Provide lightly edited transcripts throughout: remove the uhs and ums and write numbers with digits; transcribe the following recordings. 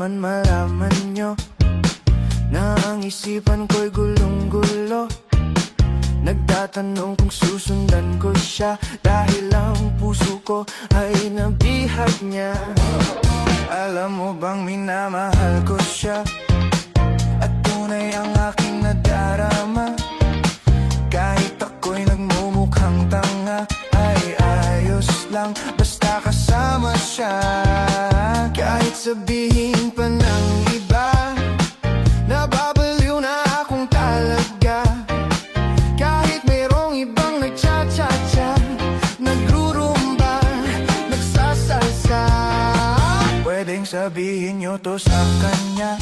naman malaman nyo na ang isipan ko'y gulong-gulo. Nagtatanong kung susundan ko siya dahil ang puso ko ay nabihag niya. Alam mo bang minamahal ko siya at tunay ang aking nadarama. Kahit ako'y nagmumukhang tanga, ay ayos lang basta kasama siya. Kahit sabihin pa ng iba, nababaliw na akong talaga. Kahit mayroong ibang nagcha-cha-cha, nagrurumba, nagsasalsa. Pwedeng sabihin nyo to sa kanya,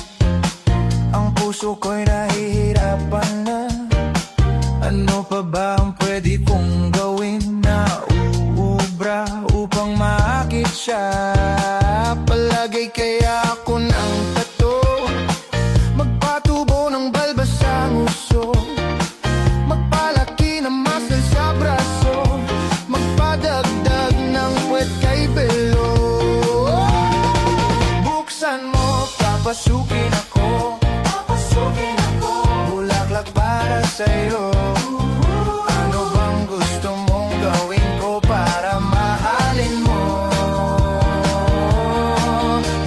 ang puso ko'y nahihirapan na. Ano pa ba ang pwede kong gawin na uubra upang maakit siya? Palagay kaya ako ng tato, magpatubo ng balbas ang uso, magpalaki ng muscle sa braso, magpadagdag ng puwet kay belo. Buksan mo, papasukin ako, bulaklak para sa'yo. Ano bang gusto mong gawin ko para mahalin mo?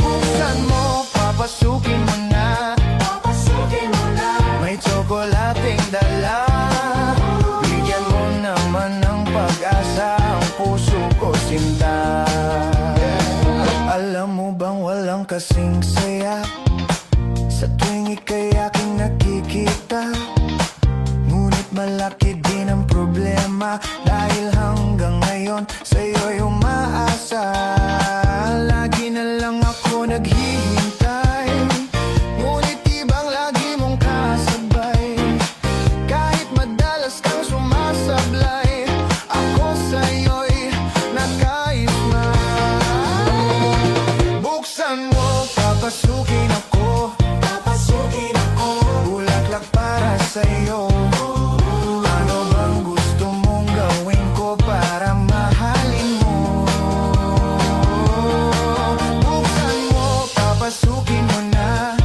Buksan mo, papasukin mo na, may tsokolating dala. Bigyan mo naman ng pag-asa ang puso ko, sinta. Alam mo bang walang kasing saya sa tuwing ika'y aking nakikita? Ngunit malaki din ang problema dahil hanggang ngayon sa'yo'y umaasa. Lagi na lang ako naghihintay, ngunit ibang lagi mong kasabay. Kahit madalas kang sumasablay, ako sa'yo'y nakaisma. Buksan mo, papasukin ako, bulaklak para sa'yo. Ano bang gusto mong gawin ko para mahalin mo? Buksan mo, papasukin mo na,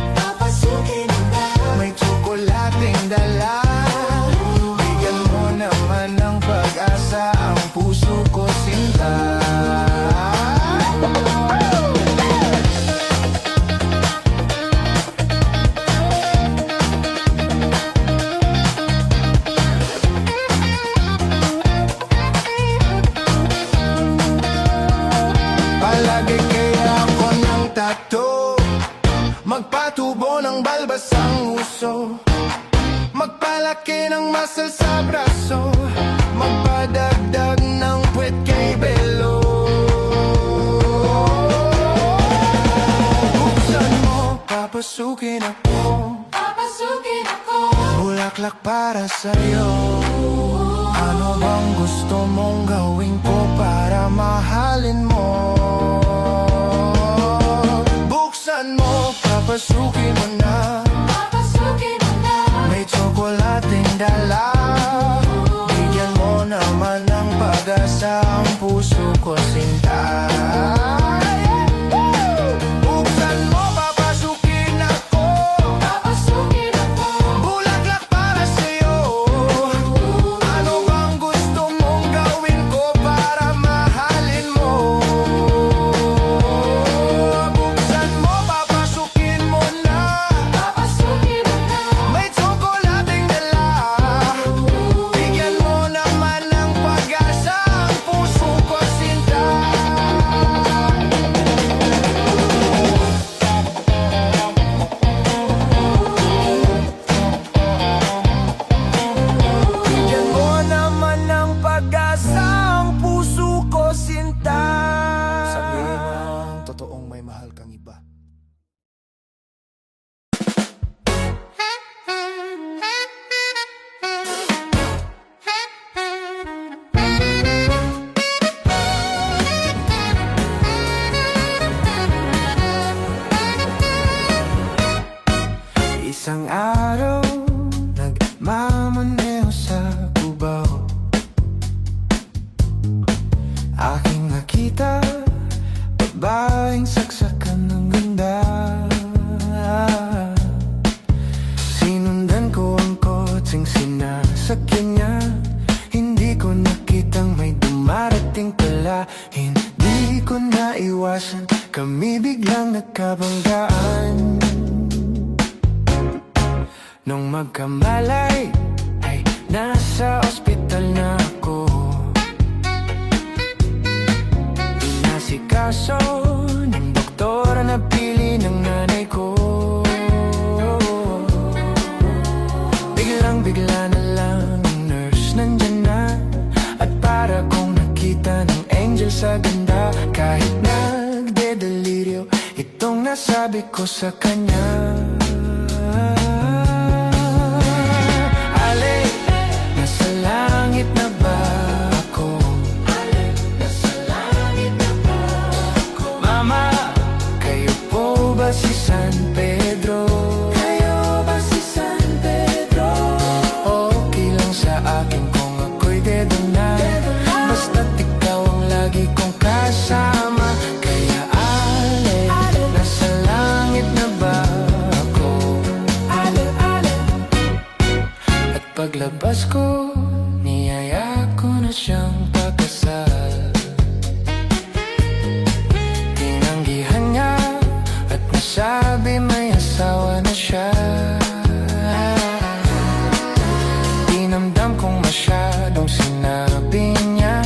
may tsokolating dala. Bigyan mo naman ng pag-asa ang puso ko, sinta. Palagi kaya ako ng tato, magpatubo ng balbas ang uso, magpalaki ng muscle sa braso, magpadagdag ng puwet kay belo. Buksan mo, papasukin ako, bulaklak para sa'yo. Ano bang gusto mong gawin ko para mahalin mo? Buksan mo, papasukin mo na, may tsokolating dala. Bigyan mo naman ng pag-asa ang puso ko, sinta. Buksan mo, papasukin ako, bulaklak para sa'yo. Ano bang gusto mong gawin ko para mahalin mo? Buksan mo, papasukin mo na, may tsokolating dala. Bigyan mo naman ng pag-asa ang puso ko, sinta. Bigyan mo naman ng pag-asa ang puso ko, sinta. Sabihin mo ang totoong may mahal kang iba. Isang araw, nagmamaneho sa Cubao, aking nakita babaeng saksakan ng ganda. kinabukasan, kami biglang nagkabanggaan. Nung magkamalay ay nasa ospital na ako. Inasikaso ng doktor na pili ng nanay ko. Biglang-bigla na lang ang nurse nandyan na, at para kong nakita ng angel sa ganda. Kahit nagde-delirio, itong nasabi ko sa kanya. Ale, nasa langit na ba ako? Ale, nasa langit na ba ako? Mama, kayo po ba si San Pedro? Kayo ba si San Pedro? Okay lang sa akin kung ako'y dedo na, basta't ikaw ang lagi kong kasama. Kaya ale, nasa langit na ba ako? Ale, ale. At paglabas ko, niyaya ko na siyang pagkasal. Tinanggihan niya at nasabi may asawa na siya. Dinamdam kong masyadong sinabi niya,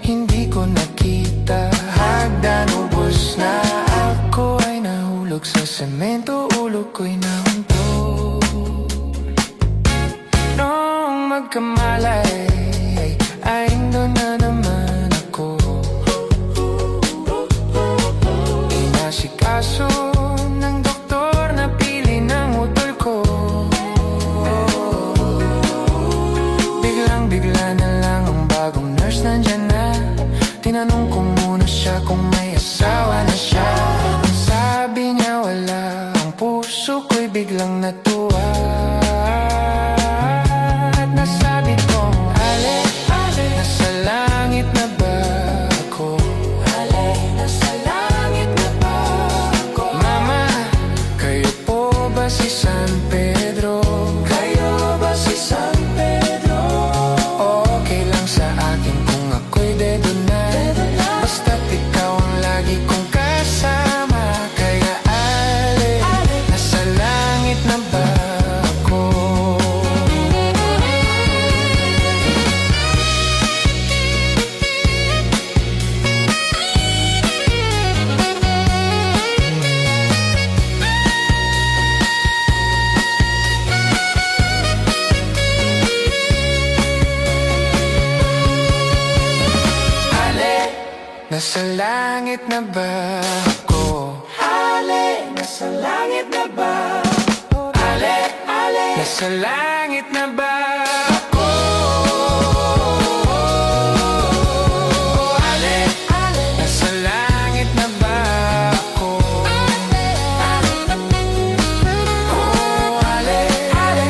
hindi ko nakita hagdan, ubos na. Ako ay nahulog sa semento, ulo ko'y nahuntog. Nung magkamalay ay doon na naman ako. Inasikaso ng doktor na pili ng utol ko. Biglang-bigla na lang ang bagong nurse nandyan na. Tinanong ko muna siya kung may asawa na siya. Ang sabi niya wala, ang puso ko'y biglang natuwa. At nasabi kong ale, ale, nasa langit na ba ako? Ale, nasa langit na ba ako? Mama, kayo po ba si San Pedro? Kayo ba si San Pedro? Okay lang sa akin kung ako'y dedo na, basta't ikaw ang lagi kong kasama. Kaya ale, nasa langit na ba ako? Ale, nasa langit na ba ako? Ale, nasa langit na ba? Ale, ale, nasa langit na ba ako? Ale, ale, nasa langit na ba ako? Oh, ale, ale,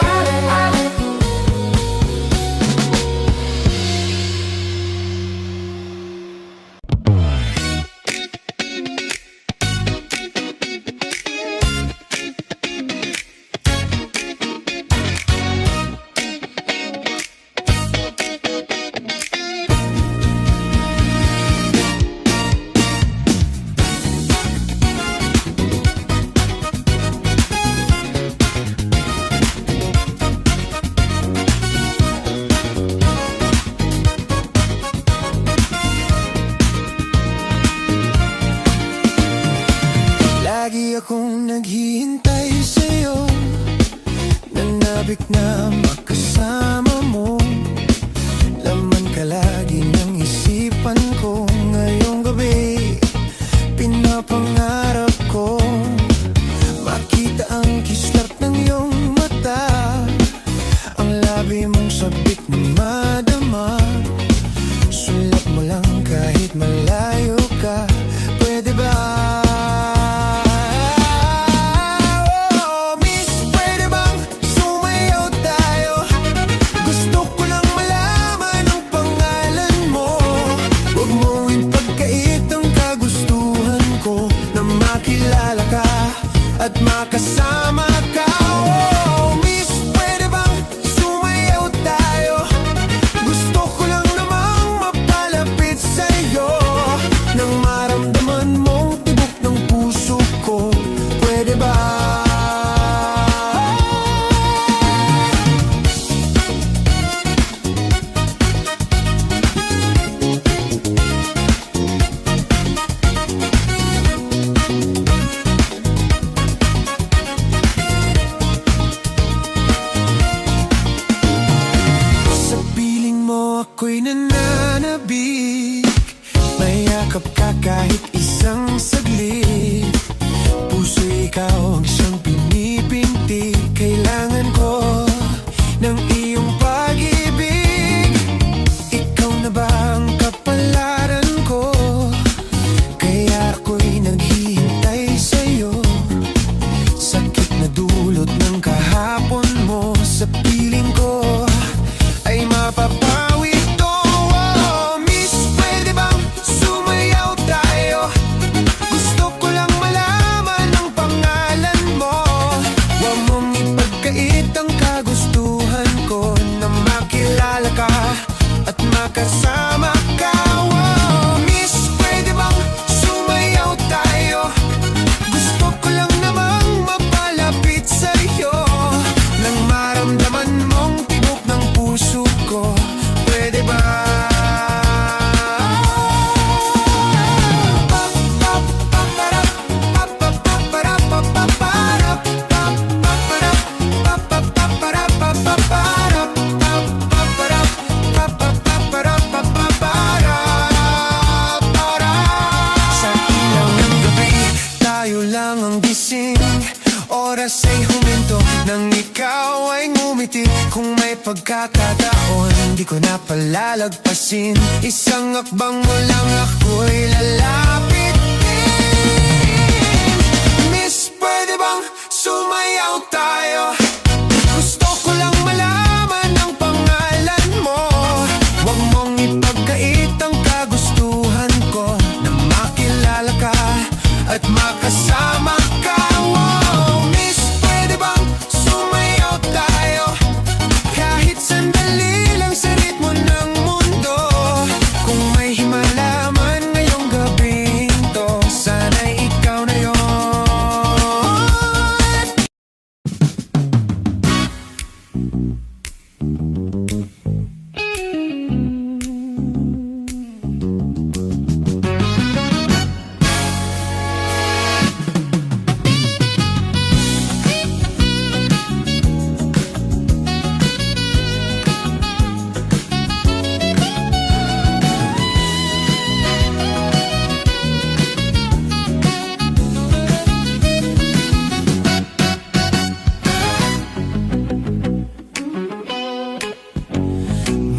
ale, ale. Lagi akong naghihintay sa'yo, nanabik na makasama mo. Laman ka lagi ng isipan ko. Ngayong gabi, pinapangarap ko makita ang kislap ng iyong mata, ang labi mong sabik na madama. Sulat mo lang kahit malayo ka, pwede ba? At makasama ka. mayakap ka kahit isang saglit. Puso ikaw ang siyang pinipinti. Kailangan ko ng iyong pag-ibig. Ikaw na ba ang kapalaran ko? Kaya ako'y naghihintay sa'yo. Sakit na dulot ng kahapon mo sa piling ko ay mapapawi to. Oh, miss, pwede bang sumayaw tayo? Gusto ko lang malaman ang pangalan mo. Huwag mong ipagkait ang kagustuhan ko na makilala ka at makasama ka. Oh, miss, pwede bang sumayaw tayo? Gusto ko lang namang mapalapit sa'yo nang maramdaman mong tibok ng puso ko. Pwede ba? Sa ilaw ng gabi, tayo lang ang gising. Oras ay huminto nang ikaw ay ngumiti. Kung may pagkakataon, di ko na palalagpasin. Isang akbang mo lang ako'y lalapit din. Miss, pwede bang sumayaw tayo? Gusto ko lang malaman ang pangalan mo. Huwag mong ipagkait ang kagustuhan ko na makilala ka at makasama ka. Oh, miss, pwede bang sumayaw tayo? Kahit sandali lang sa ritmo ng mundo. Kung may himala man ngayong gabing to, sana'y ikaw na yun.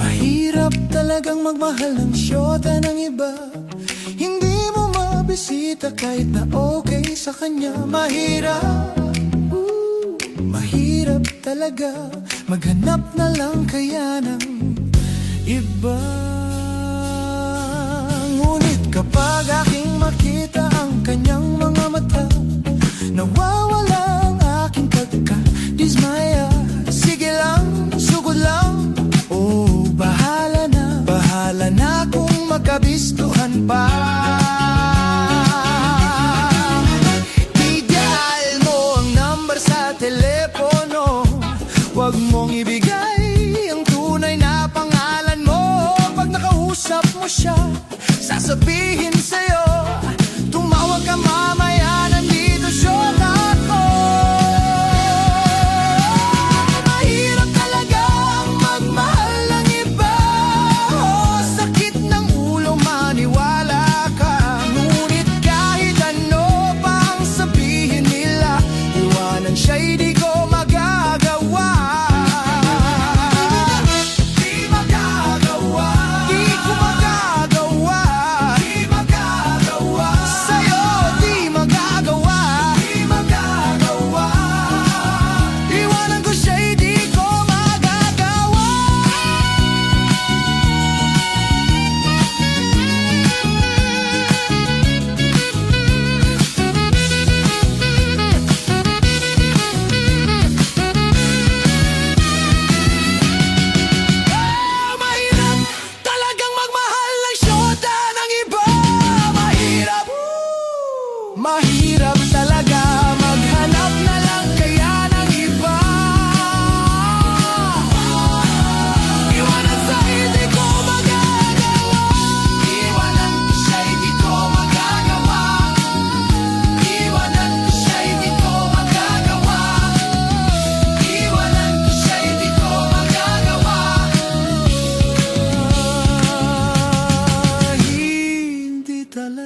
Mahirap talagang magmahal ng syota ng iba. Hindi mo mabisita kahit na okay sa kanya. Mahirap talaga maghanap na lang kaya ng iba. Ngunit kapag aking makita ang kanyang mga mata, nawawala ang aking pagka-dismaya. Sige lang, sugod lang. Oh, bahala na kung magkabistuhan pa. I-dial mo ang number sa telepono. Huwag mong ibigay ang tunay na pangalan mo. Pag nakausap mo siya, sasabihin sa'yo, tumawag ka mamaya, nandito siya ako. Mahirap talagang magmahal ng iba. Oh, sakit ng ulo, maniwala ka. Ngunit kahit ano pang sabihin nila, iwanan siya'y di ko magagawa. Di magagawa. Di ko magagawa. Di magagawa.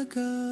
talaga.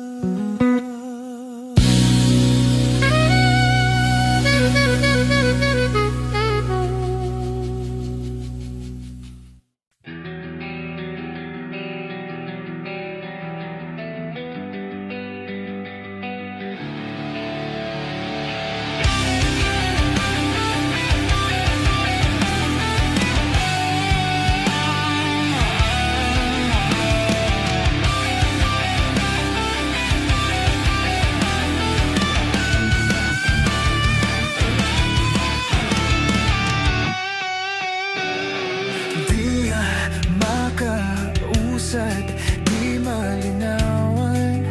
Di malinawan,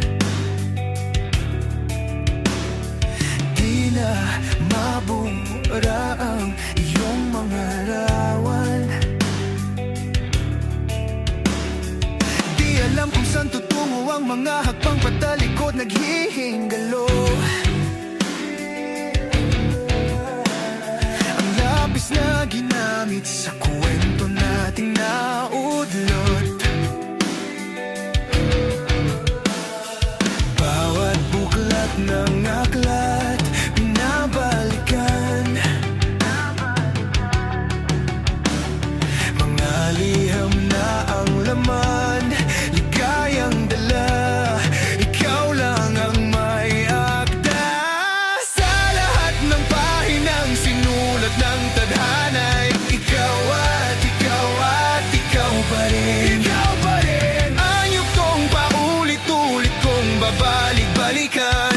di na mabura ang iyong mga rawan. Di alam kung saan tutungo ang mga hakbang patalikod naghihingalo. Ang labis na ginamit sa kwento nating naudlot. Ng aklat, pinabalikan mga liham na ang laman, ligayang dala, ikaw lang ang may akda. Sa lahat ng pahinang sinulat ng tadhana'y ikaw at ikaw at ikaw pa rin. Ikaw pa rin ang yugtong paulit-ulit kong babalik-balikan.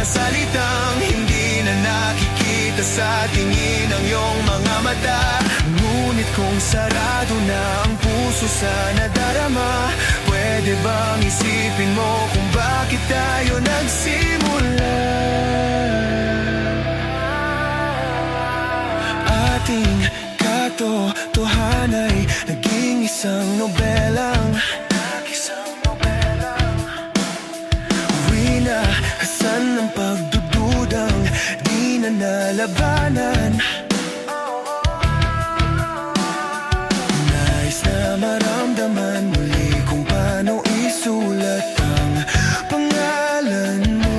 Salitang hindi na nakikita sa tingin ng iyong mga mata. Ngunit kung sarado na ang puso sa nadarama, pwede bang isipin mo kung bakit tayo nagsimula? Ating katotohanay naging isang nobelang Hasan ng pagdududang di na nalabanan. Nais na maramdaman muli kung paano isulat ang pangalan mo.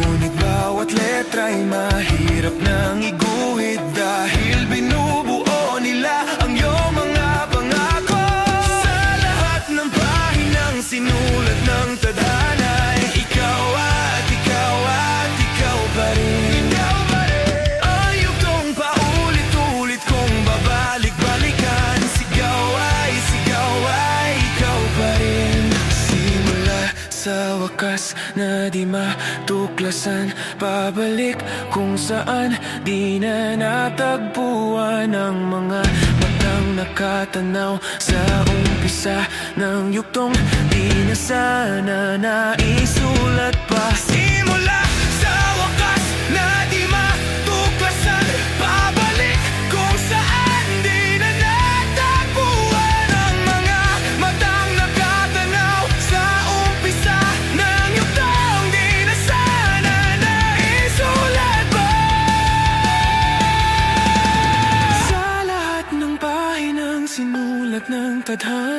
Ngunit bawat letra'y mahirap nang iguhit dahil binubuo nila ang iyong mga pangako. Sa lahat ng pahinang sinulat ng tadhana, sa wakas na di matuklasan, pabalik kung saan di na natagpuan ang mga matang nakatanaw sa umpisa ng yugtong di na sana naisulat pa. Simula sa wakas na di matuklasan, pabalik kung saan di na natagpuan ang mga matang nakatanaw sa umpisa ng yugtong di na sana naisulat pa. Sa lahat ng pahinang sinulat ng tadhana,